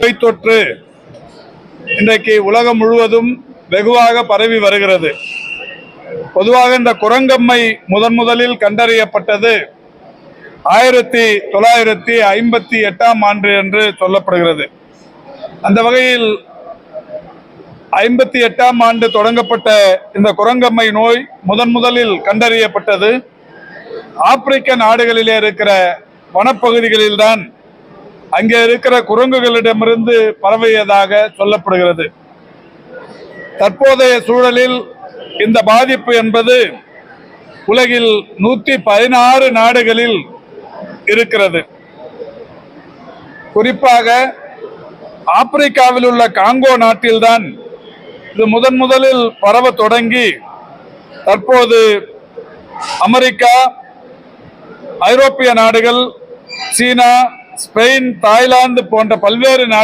நோய் தொற்று இன்றைக்கு உலகம் முழுவதும் வெகுவாக பரவி வருகிறது. பொதுவாக இந்த குரங்கம்மை முதலில் கண்டறியப்பட்டது 1958ஆம் ஆண்டு என்று சொல்லப்படுகிறது. அந்த வகையில் 58ஆம் ஆண்டு தொடங்கப்பட்ட இந்த குரங்கம்மை நோய் முதலில் கண்டறியப்பட்டது ஆப்பிரிக்க நாடுகளிலே இருக்கிற வனப்பகுதிகளில்தான். அங்கே இருக்கிற குரங்குகளிடமிருந்து பரவியதாக சொல்லப்படுகிறது. தற்போதைய சூழலில் இந்த பாதிப்பு என்பது உலகில் 116 நாடுகளில் இருக்கிறது. குறிப்பாக ஆப்பிரிக்காவில் உள்ள காங்கோ நாட்டில்தான் இது முதலில் பரவ தொடங்கி தற்போது அமெரிக்கா, ஐரோப்பிய நாடுகள், சீனா, ஸ்பெயின், தாய்லாந்து போன்ற பல்வேறு நாடுகள்